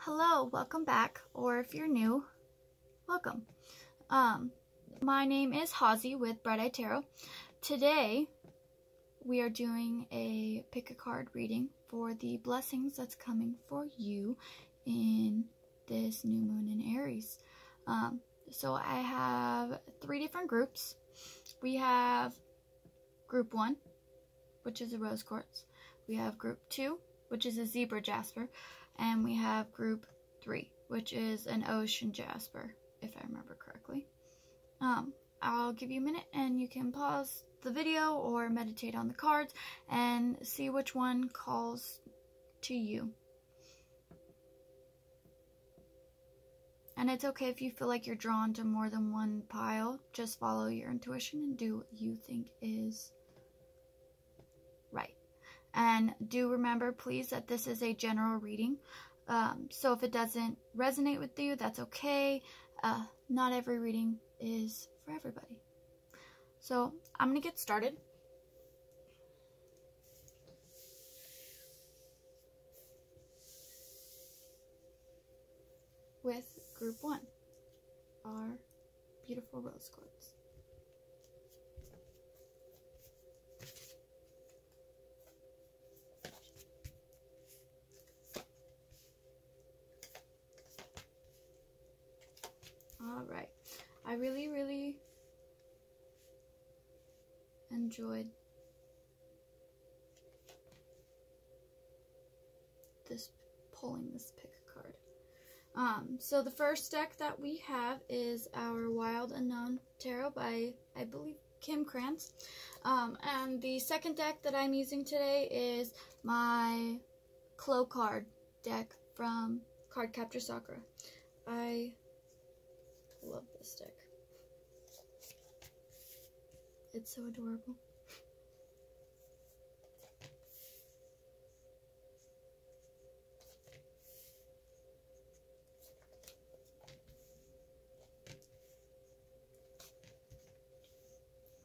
Hello, welcome back, or if you're new, welcome. My name is Hazy with Bright Eye Tarot. Today, we are doing a pick a card reading for the blessings that's coming for you in this new moon in Aries. So I have 3 different groups. We have group 1, which is a rose quartz. We have group 2, which is a zebra jasper. And we have group 3, which is an ocean jasper, if I remember correctly. I'll give you a minute and you can pause the video or meditate on the cards and see which one calls to you. And it's okay if you feel like you're drawn to more than one pile. Just follow your intuition and do what you think is right. And do remember, please, that this is a general reading. So if it doesn't resonate with you, that's okay. Not every reading is for everybody. So I'm going to get started. With group 1, our beautiful rose quartz. Alright, I really enjoyed pulling this pick card. So the first deck that we have is our Wild Unknown Tarot by, I believe, Krans. And the second deck that I'm using today is my Clow card deck from Cardcaptor Sakura. I love this deck. It's so adorable.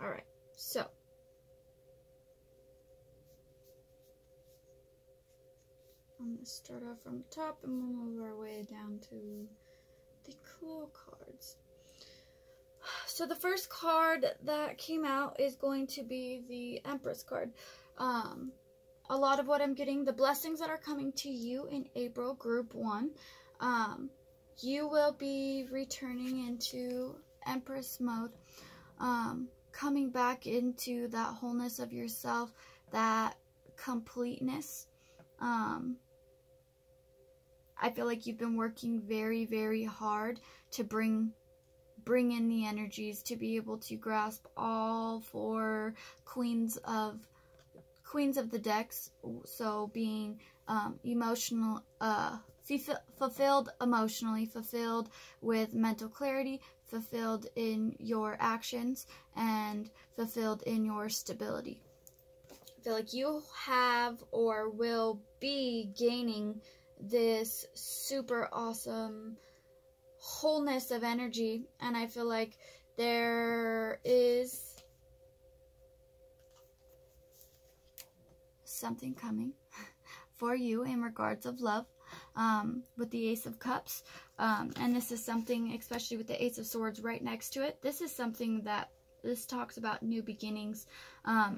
Alright, so I'm going to start off from the top and we'll move our way down to the Clow cards. So the first card that came out is going to be the Empress card. A lot of what I'm getting, the blessings that are coming to you in April, group 1, you will be returning into Empress mode, coming back into that wholeness of yourself, that completeness. I feel like you've been working very hard to bring in the energies to be able to grasp all 4 queens of the decks. So being emotional, fulfilled emotionally, fulfilled with mental clarity, fulfilled in your actions, and fulfilled in your stability. I feel like you have or will be gaining this super awesome wholeness of energy, and I feel like there is something coming for you in regards of love, with the Ace of Cups, and this is something, especially with the Ace of Swords right next to it, this is something that this talks about new beginnings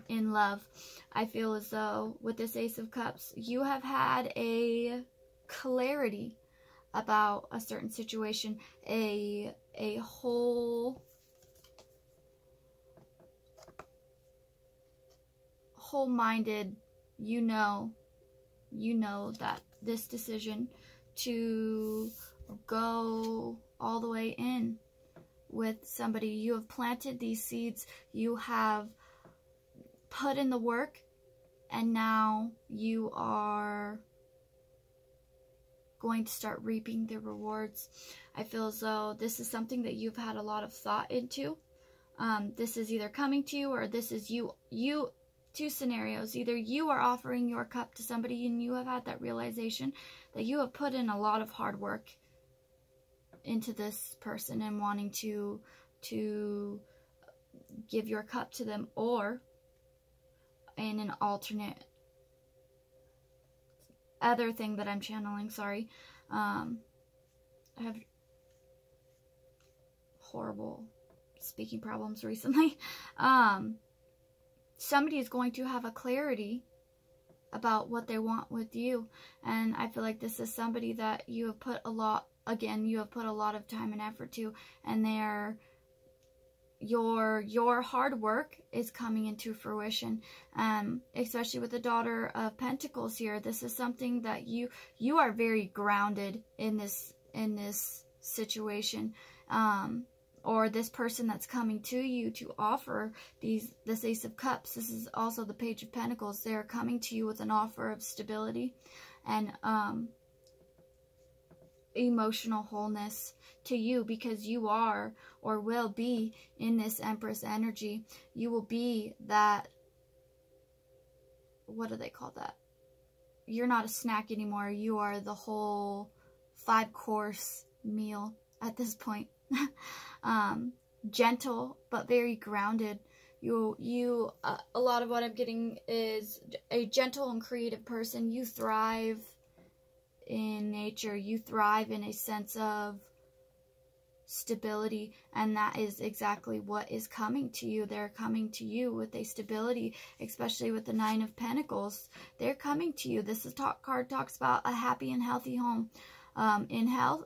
in love. I feel as though with this Ace of Cups, you have had a clarity about a certain situation, a whole-minded, you know that this decision to go all the way in with somebody, you have planted these seeds, you have put in the work, and now you are going to start reaping the rewards. I feel as though this is something that you've had a lot of thought into. This is either coming to you, or this is you. 2 scenarios. Either you are offering your cup to somebody and you have had that realization that you have put in a lot of hard work into this person and wanting to give your cup to them, or in an alternate other thing that I'm channeling, sorry, I have horrible speaking problems recently. Somebody is going to have a clarity about what they want with you, and I feel like this is somebody that you have put a lot, again, you have put a lot of time and effort to, and your hard work is coming into fruition. Especially with the Daughter of Pentacles here, this is something that you are very grounded in this situation, or this person that's coming to you to offer this Ace of Cups. This is also the Page of Pentacles. They're coming to you with an offer of stability and emotional wholeness to you, because you are or will be in this Empress energy. You will be that, what do they call that? You're not a snack anymore. You are the whole 5-course meal at this point. Gentle but very grounded. You a lot of what I'm getting is a gentle and creative person. You thrive in nature. You thrive in a sense of stability, and that is exactly what is coming to you. They're coming to you with a stability, especially with the 9 of Pentacles. They're coming to you. This card talks about a happy and healthy home, in health,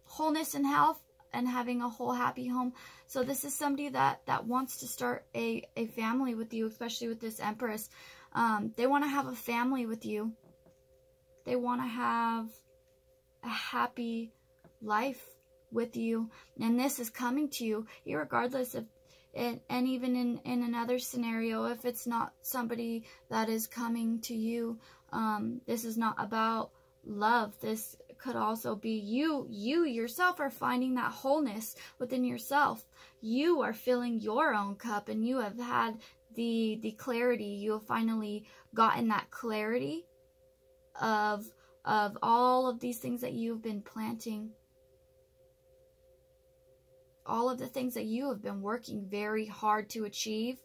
wholeness and health, and having a whole happy home. So this is somebody that wants to start a family with you, especially with this Empress. They want to have a family with you. They want to have a happy life with you, and this is coming to you regardless of, and even in another scenario, if it's not somebody that is coming to you, this is not about love. This could also be you yourself are finding that wholeness within yourself. You are filling your own cup, and you have had the clarity. You have finally gotten that clarity of all of these things that you've been planting, all of the things that you have been working very hard to achieve,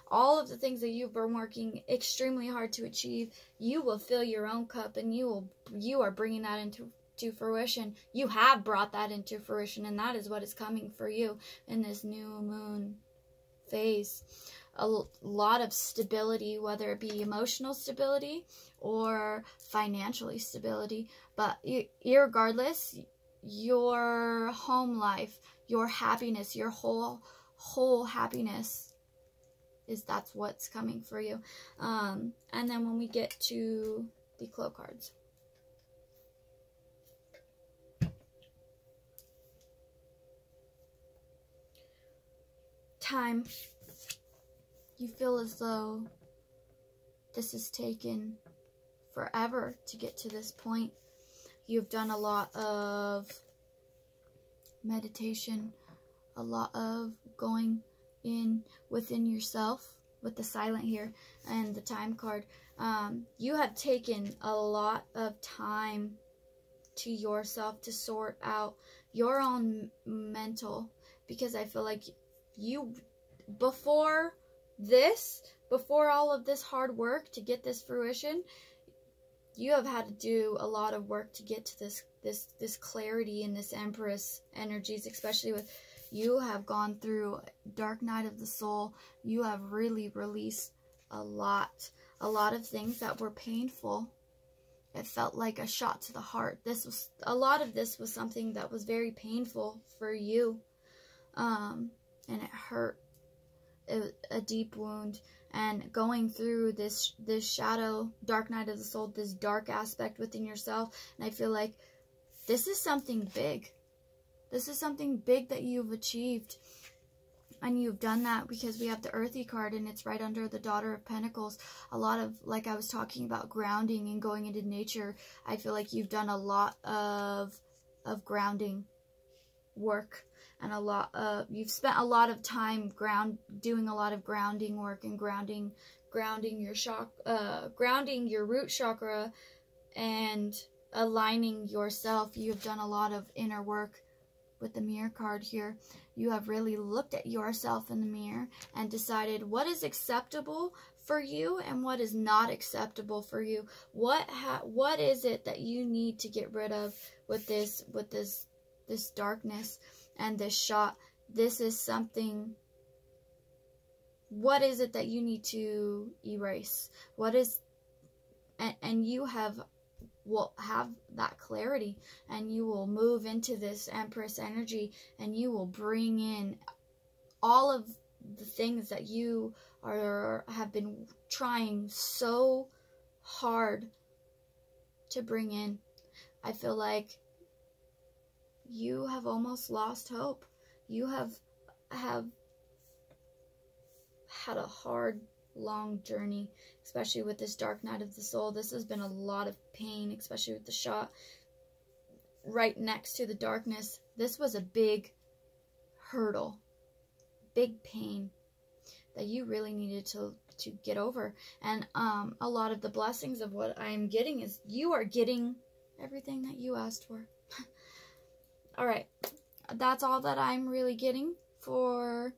all of the things that you've been working extremely hard to achieve. You will fill your own cup, and you are bringing that into fruition. You have brought that into fruition, and that is what is coming for you in this new moon phase. A lot of stability, whether it be emotional stability or financially stability, but irregardless, your home life, your happiness, your whole happiness, that's what's coming for you. And then when we get to the Clow cards, time. You feel as though this has taken forever to get to this point. You've done a lot of meditation, a lot of going in within yourself with the Silent here and the Time card. You have taken a lot of time to yourself to sort out your own mental, because I feel like you, before all of this hard work to get this fruition, you have had to do a lot of work to get to this clarity in this Empress energies, especially with, you have gone through dark night of the soul. You have really released a lot of things that were painful. It felt like a shot to the heart. A lot of this was something that was very painful for you, and it hurt. It was a deep wound, and going through this shadow, dark night of the soul, this dark aspect within yourself. And I feel like this is something big. This is something big that you've achieved, and you've done that because we have the Earthy card, and it's right under the Daughter of Pentacles. A lot of, like I was talking about, grounding and going into nature. I feel like you've done a lot of grounding work, and you've spent a lot of time doing a lot of grounding work, and grounding your root chakra and aligning yourself. You've done a lot of inner work with the mirror card here, you have really looked at yourself in the mirror and decided what is acceptable for you and what is not acceptable for you. What is it that you need to get rid of with this darkness and this shot? This is something. What is it that you need to erase? What is, and you will have that clarity, and you will move into this Empress energy, and you will bring in all of the things that you have been trying so hard to bring in. I feel like you have almost lost hope. You have had a hard, long journey, especially with this dark night of the soul. This has been a lot of pain, especially with the shot right next to the darkness. This was a big hurdle, big pain that you really needed to get over. And a lot of the blessings of what I'm getting is you are getting everything that you asked for. All right, that's all that I'm really getting for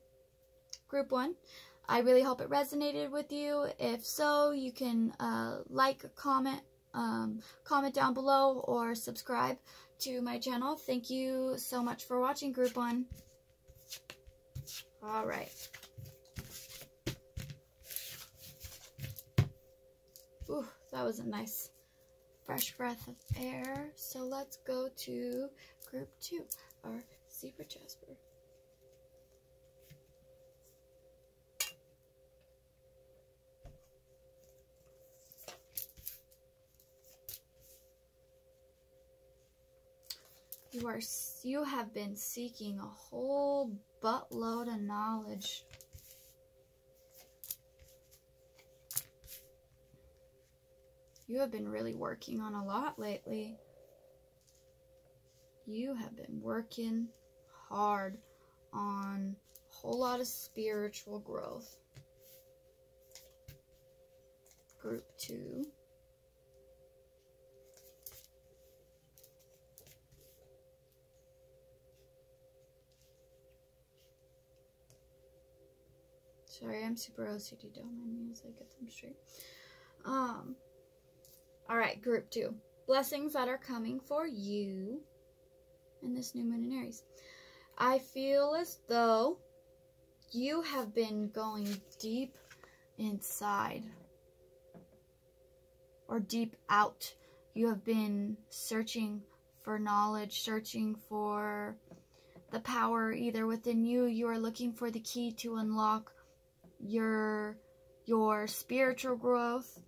group 1. I really hope it resonated with you. If so, you can like, comment down below, or subscribe to my channel. Thank you so much for watching, group 1. All right. Ooh, that was a nice fresh breath of air. So let's go to group 2, our Zebra Jasper. You have been seeking a whole buttload of knowledge. You have been really working on a lot lately. You have been working hard on a whole lot of spiritual growth. Group 2. Sorry, I'm super OCD, don't mind me as I get them straight. Alright, group 2. Blessings that are coming for you in this new moon in Aries. I feel as though you have been going deep inside, or deep out. You have been searching for knowledge, searching for the power either within you. You are looking for the key to unlock your spiritual growth,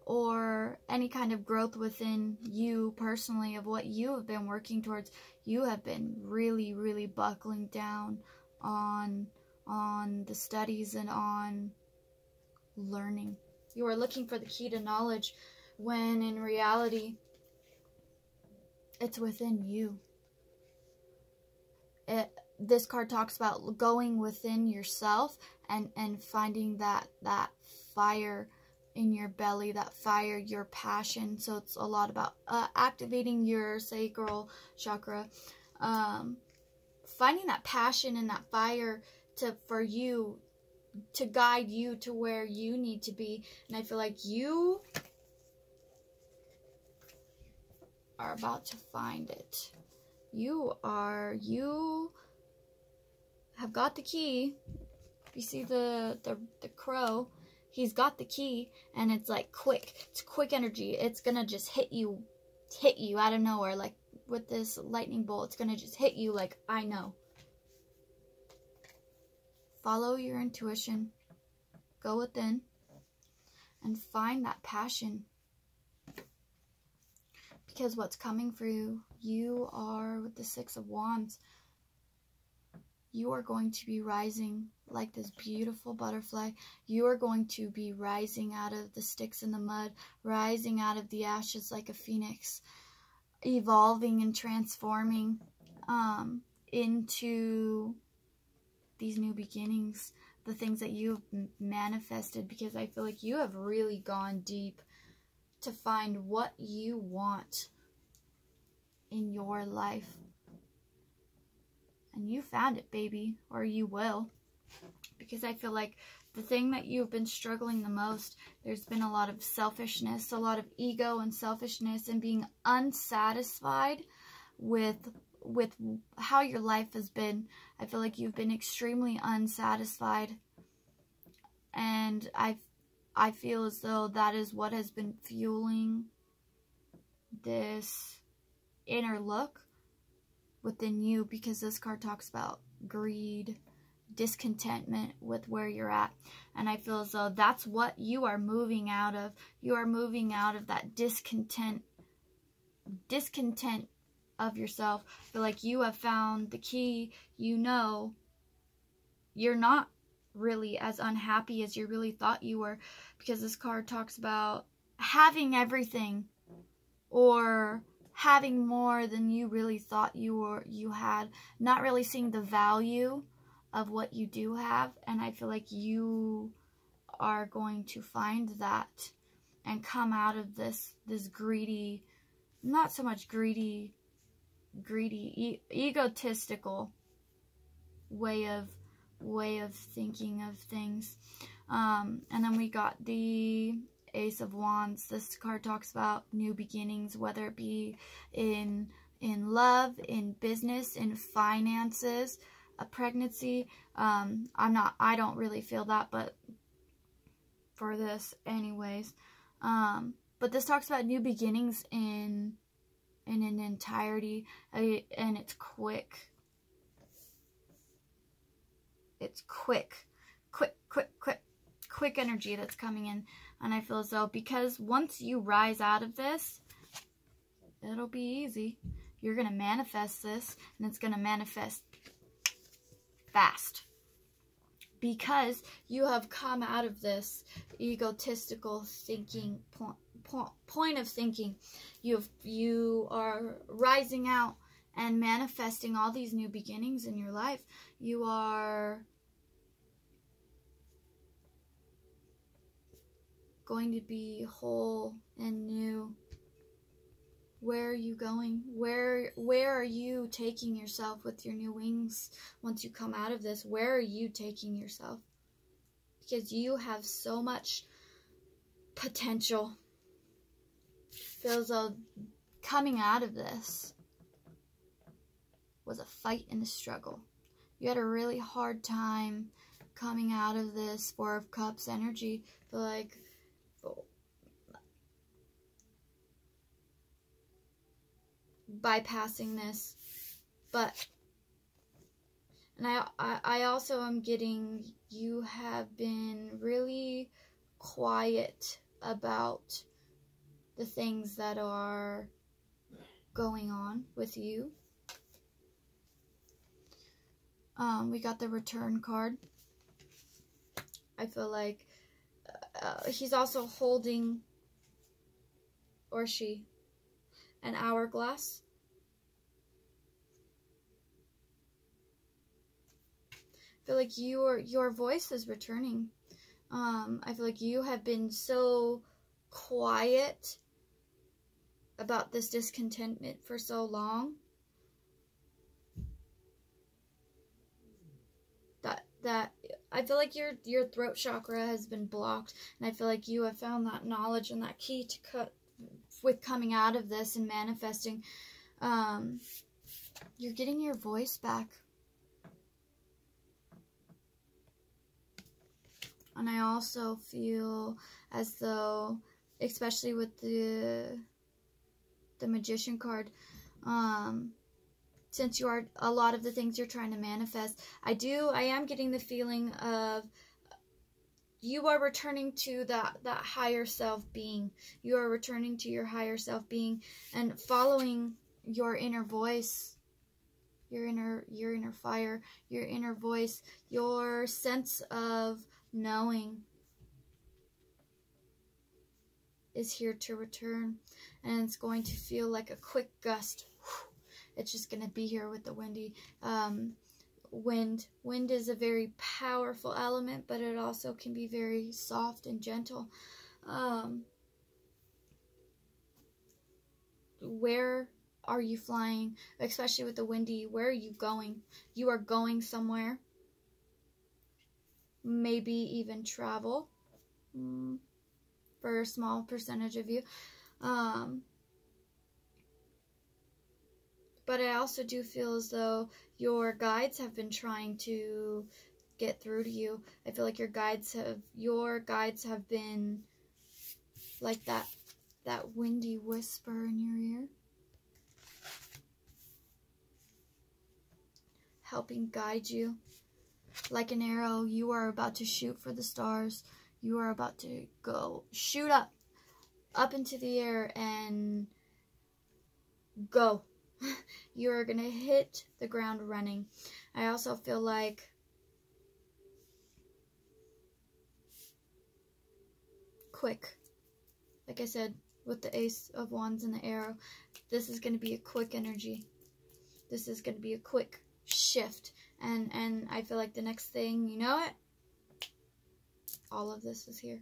or any kind of growth within you personally of what you have been working towards. You have been really, really buckling down on the studies and on learning. You are looking for the key to knowledge when in reality it's within you. This card talks about going within yourself and finding that fire in your belly, that fire, your passion. So it's a lot about activating your sacral chakra, finding that passion and that fire for you to guide you to where you need to be. And I feel like you are about to find it. You have got the key. You see the crow? He's got the key, and it's like quick. It's quick energy. It's gonna just hit you out of nowhere, like with this lightning bolt. It's gonna just hit you like, I know. Follow your intuition. Go within and find that passion. Because what's coming for you, you are with the 6 of Wands. You are going to be rising like this beautiful butterfly. You are going to be rising out of the sticks in the mud, rising out of the ashes like a phoenix, evolving and transforming into these new beginnings, the things that you've manifested, because I feel like you have really gone deep to find what you want in your life. And you found it, baby, or you will. Because I feel like the thing that you've been struggling the most, there's been a lot of selfishness, a lot of ego and selfishness, and being unsatisfied with how your life has been. I feel like you've been extremely unsatisfied. And I feel as though that is what has been fueling this inner look within you, because this card talks about greed, discontentment with where you're at. And I feel as though that's what you are moving out of. You are moving out of that discontent of yourself. I feel like you have found the key. You know, you're not really as unhappy as you really thought you were, because this card talks about having everything, or having more than you really thought you had, not really seeing the value of what you do have. And I feel like you are going to find that and come out of this greedy, not so much greedy, egotistical way of thinking of things. And then we got the Ace of Wands. This card talks about new beginnings, whether it be in love, in business, in finances, a pregnancy. I don't really feel that, but for this anyways. But this talks about new beginnings in an entirety, and it's quick. It's quick energy that's coming in. And I feel as though, because once you rise out of this, it'll be easy. You're going to manifest this, and it's going to manifest fast. Because you have come out of this egotistical thinking point of thinking. You are rising out and manifesting all these new beginnings in your life. You are going to be whole and new. Where are you going? Where are you taking yourself with your new wings once you come out of this? Where are you taking yourself? Because you have so much potential. Feels though coming out of this was a fight and a struggle. You had a really hard time coming out of this Four of Cups energy. Feel like bypassing this, but and I also am getting you have been really quiet about the things that are going on with you. We got the Return card. I feel like he's also holding, or she, an hourglass. I feel like your voice is returning. I feel like you have been so quiet about this discontentment for so long that I feel like your throat chakra has been blocked, and I feel like you have found that knowledge and that key to cut with coming out of this and manifesting. You're getting your voice back. And I also feel as though, especially with the Magician card, since you are a lot of the things you're trying to manifest, I am getting the feeling of you are returning to that higher self being. You are returning to your higher self being and following your inner voice, your inner fire, your inner voice, your sense of knowing is here to return, and it's going to feel like a quick gust. It's just going to be here with the windy wind. Wind is a very powerful element, but it also can be very soft and gentle. where are you flying, especially with the windy? Where are you going? You are going somewhere. Maybe even travel for a small percentage of you. But I also do feel as though your guides have been trying to get through to you. I feel like your guides have been like that windy whisper in your ear, helping guide you. Like an arrow, you are about to shoot for the stars. You are about to shoot up into the air and go. You are going to hit the ground running. I also feel like quick. Like I said, with the Ace of Wands and the arrow, this is going to be a quick energy. This is going to be a quick shift. And I feel like the next thing, you know it, all of this is here.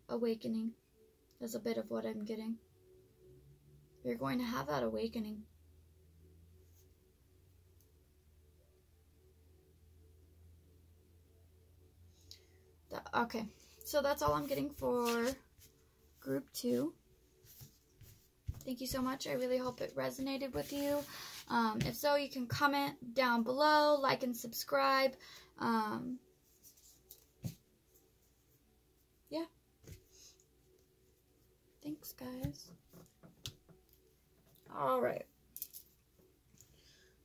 Awakening. That's a bit of what I'm getting. You're going to have that awakening. Okay, so that's all I'm getting for group 2. Thank you so much. I really hope it resonated with you. If so, you can comment down below, like and subscribe. Yeah. Thanks, guys. Alright.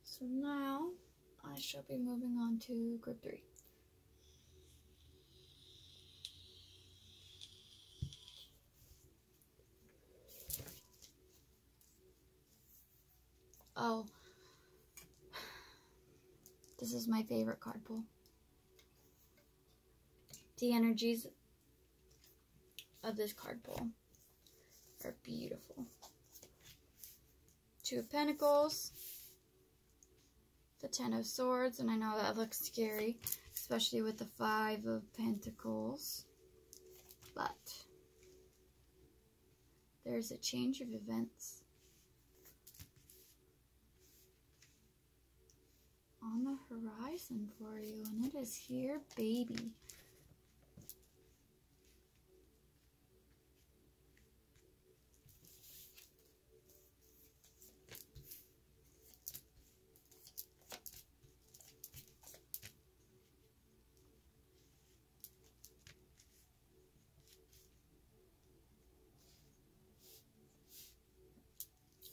So now, I shall be moving on to group 3. Oh. This is my favorite card pull. The energies of this card pull are beautiful. 2 of Pentacles, the 10 of Swords, and I know that looks scary, especially with the 5 of Pentacles, but there's a change of events on the horizon for you, and it is here, baby.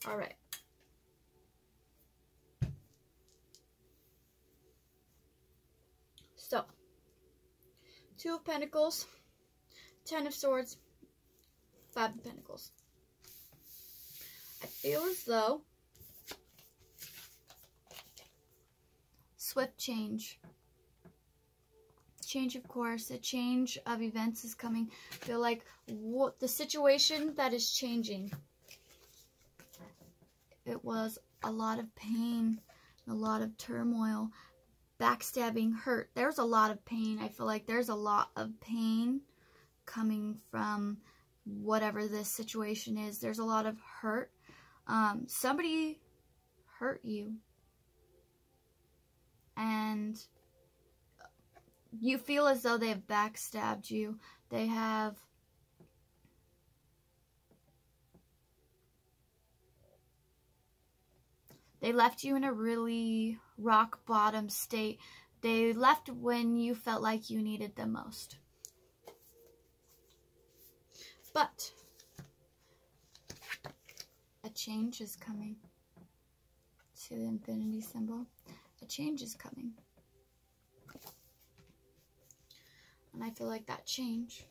All right. So, 2 of Pentacles, 10 of Swords, 5 of Pentacles. I feel as though swift change of course, a change of events is coming. I feel like the situation that is changing, it was a lot of pain, a lot of turmoil, backstabbing, hurt. There's a lot of pain. I feel like there's a lot of pain coming from whatever this situation is. There's a lot of hurt. Somebody hurt you. And you feel as though they have backstabbed you. They left you in a really rock bottom state. They left when you felt like you needed them most. But a change is coming. To the infinity symbol. A change is coming. And I feel like that change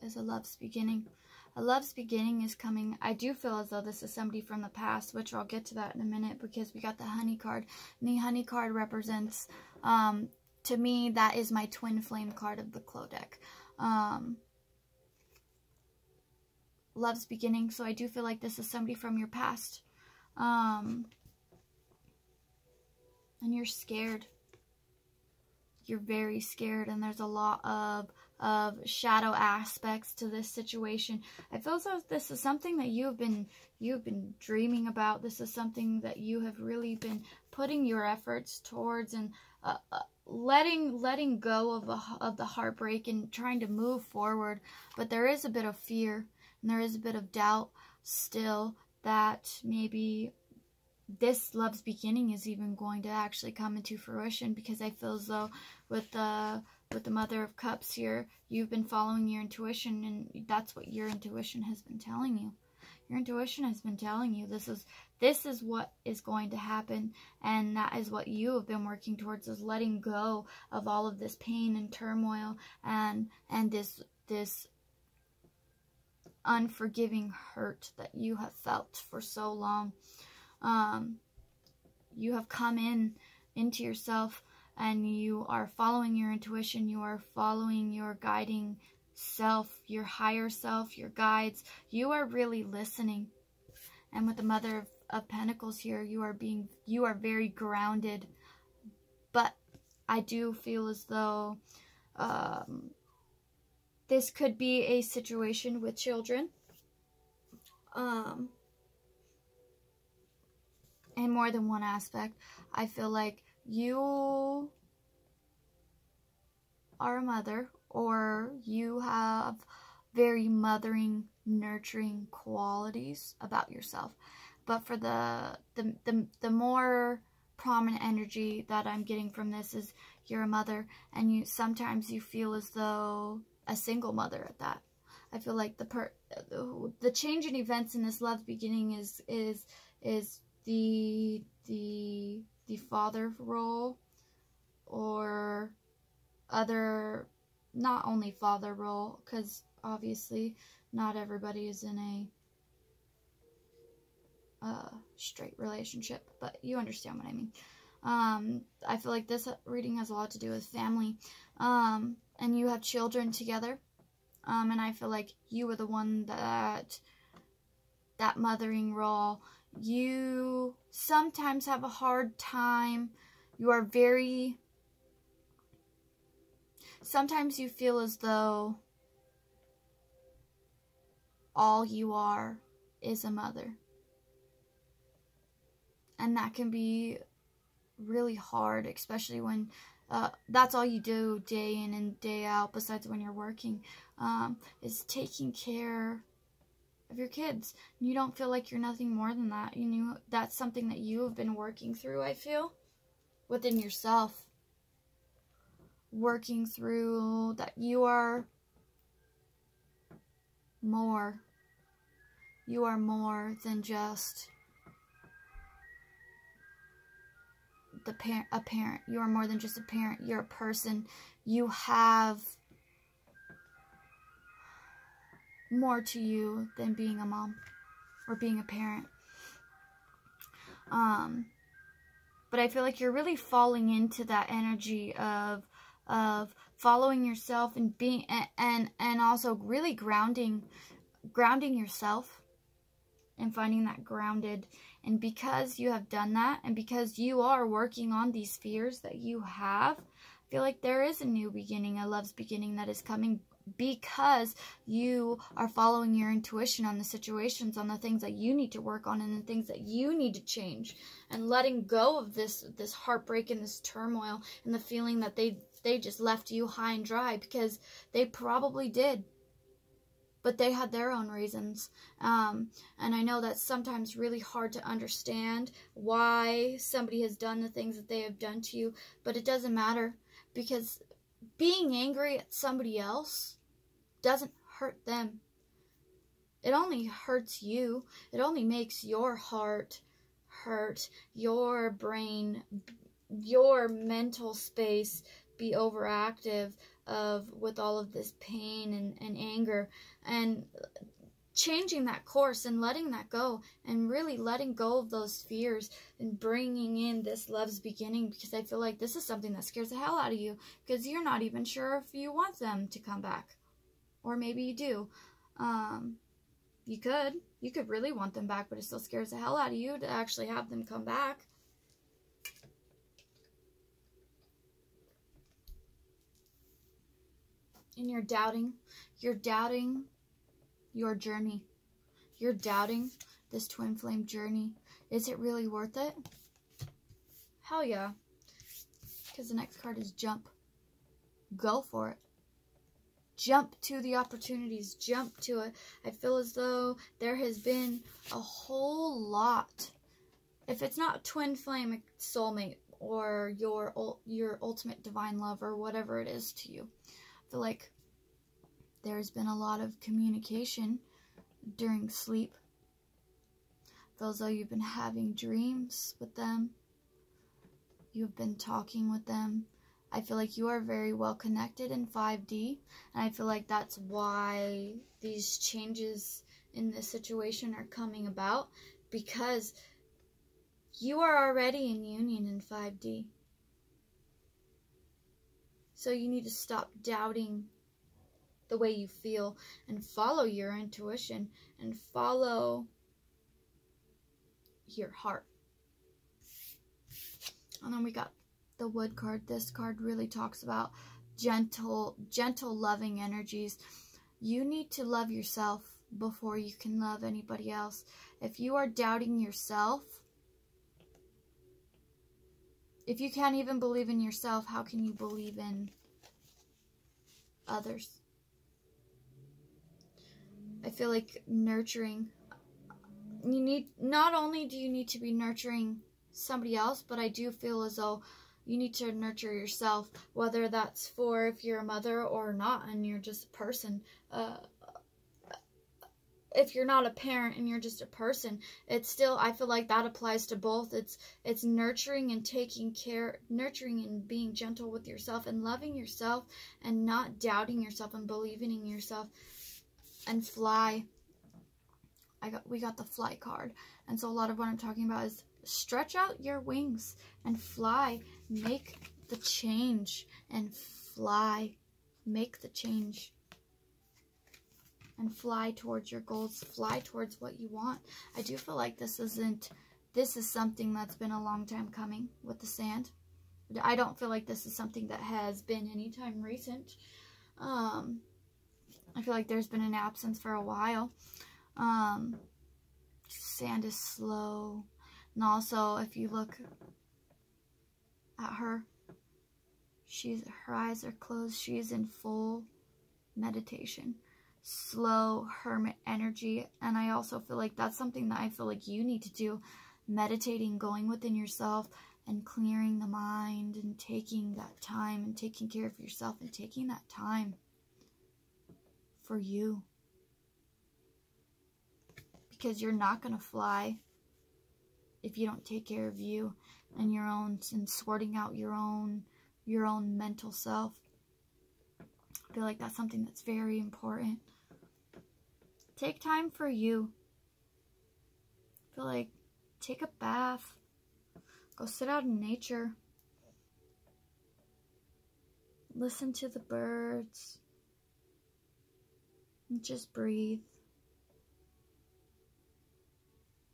is a love's beginning. A love's beginning is coming. I do feel as though this is somebody from the past, which I'll get to that in a minute because we got the honey card. And the honey card represents, to me, that is my twin flame card of the Clow deck. Love's beginning. So I do feel like this is somebody from your past. And you're scared. You're very scared, and there's a lot of of shadow aspects to this situation. I feel as though this is something that you've been dreaming about. This is something that you have really been putting your efforts towards, and letting go of the heartbreak and trying to move forward. But there is a bit of fear and there is a bit of doubt still that maybe this love's beginning is even going to actually come into fruition, because I feel as though with the Mother of Cups here, you've been following your intuition, and that's what your intuition has been telling you. Your intuition has been telling you this is what is going to happen, and that is what you have been working towards, is letting go of all of this pain and turmoil and this unforgiving hurt that you have felt for so long. You have come into yourself, and you are following your intuition. You are following your guiding self, your higher self, your guides. You are really listening. And with the Mother of Pentacles here, you are very grounded. But I do feel as though this could be a situation with children. In more than one aspect. I feel like you are a mother, or you have very mothering, nurturing qualities about yourself. But for the more prominent energy that I'm getting from this is you're a mother, and sometimes you feel as though a single mother at that. I feel like the change in events in this love beginning is the father role, or other, not only father role, because obviously not everybody is in a straight relationship, but you understand what I mean. I feel like this reading has a lot to do with family, and you have children together, and I feel like you were the one that mothering role. You sometimes have a hard time. Sometimes you feel as though all you are is a mother. And that can be really hard, especially when that's all you do day in and day out, besides when you're working, is taking care of your kids. You don't feel like you're nothing more than that. You know, that's something that you have been working through, I feel, within yourself. Working through that you are more. You are more than just a parent. You are more than just a parent. You're a person. You have more to you than being a mom or being a parent. But I feel like you're really falling into that energy of following yourself and being and also really grounding yourself and finding that grounded. And because you have done that, and because you are working on these fears that you have, I feel like there is a new beginning, a love's beginning that is coming, because you are following your intuition on the situations, on the things that you need to work on, and the things that you need to change, and letting go of this heartbreak and this turmoil and the feeling that they just left you high and dry, because they probably did. But they had their own reasons. And I know that's sometimes really hard to understand why somebody has done the things that they have done to you. But it doesn't matter, because being angry at somebody else doesn't hurt them. It only hurts you. It only makes your heart hurt, your brain, your mental space be overactive with all of this pain and anger, and changing that course and letting that go, and really letting go of those fears and bringing in this love's beginning, because I feel like this is something that scares the hell out of you, because you're not even sure if you want them to come back, or maybe you do. You could really want them back, but it still scares the hell out of you to actually have them come back. and you're doubting your journey. You're doubting this twin flame journey. Is it really worth it? Hell yeah. Because the next card is jump. Go for it. Jump to the opportunities. Jump to it. I feel as though there has been a whole lot. If it's not twin flame, soulmate, or your ultimate divine love, or whatever it is to you, I feel like there's been a lot of communication during sleep. Feels though you've been having dreams with them. You've been talking with them. I feel like you are very well connected in 5D. And I feel like that's why these changes in this situation are coming about. Because you are already in union in 5D. So you need to stop doubting the way you feel and follow your intuition and follow your heart. And then we got the Wood card. This card really talks about gentle, loving energies. You need to love yourself before you can love anybody else. If you are doubting yourself, if you can't even believe in yourself, how can you believe in others? I feel like nurturing, not only do you need to be nurturing somebody else, but I do feel as though you need to nurture yourself, whether that's for if you're a mother or not and you're just a person. If you're not a parent and you're just a person, it's still, I feel like that applies to both. It's nurturing and taking care, nurturing and being gentle with yourself and loving yourself and not doubting yourself and believing in yourself. And fly. We got the fly card. And so a lot of what I'm talking about is stretch out your wings and fly. Make the change and fly. Make the change. And fly towards your goals. Fly towards what you want. I do feel like this is something that's been a long time coming with the sand. I don't feel like this is something that has been anytime recent. I feel like there's been an absence for a while. Sand is slow. And also, if you look at her, her eyes are closed. She is in full meditation. Slow hermit energy. And I also feel like that's something that I feel like you need to do. Meditating, going within yourself and clearing the mind and taking that time and taking care of yourself and taking that time for you. Because you're not going to fly if you don't take care of you and your own, and sorting out your own mental self. I feel like that's something that's very important. Take time for you. I feel like take a bath. Go sit out in nature. Listen to the birds. And just breathe.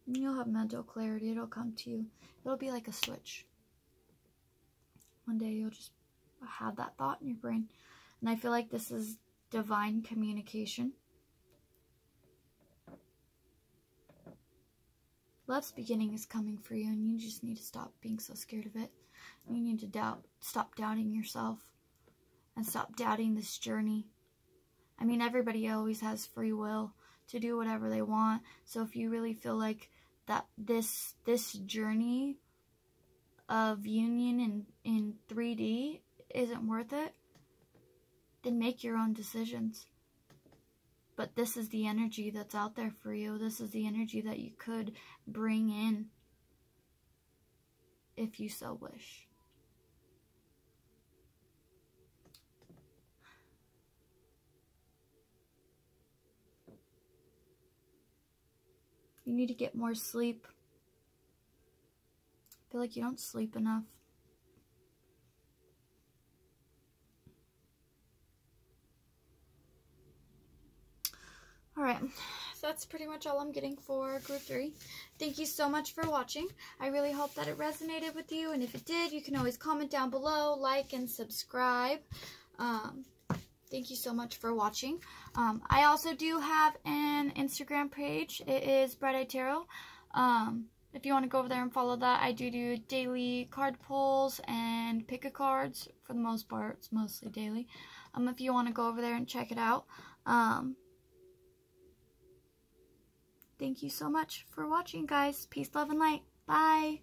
And you'll have mental clarity. It'll come to you. It'll be like a switch. One day you'll just have that thought in your brain. And I feel like this is divine communication. Love's beginning is coming for you, and you just need to stop being so scared of it. You need to stop doubting yourself and stop doubting this journey. I mean, everybody always has free will to do whatever they want. So if you really feel like that this journey of union in 3D isn't worth it, then make your own decisions. But this is the energy that's out there for you. This is the energy that you could bring in if you so wish. You need to get more sleep. I feel like you don't sleep enough. Alright, so that's pretty much all I'm getting for Group 3. Thank you so much for watching. I really hope that it resonated with you, and if it did, you can always comment down below, like, and subscribe. thank you so much for watching. I also do have an Instagram page. It is Bright-Eyed Tarot. If you want to go over there and follow that, I do daily card pulls and pick-a-cards. For the most part, it's mostly daily. If you want to go over there and check it out. Thank you so much for watching, guys. Peace, love, and light. Bye.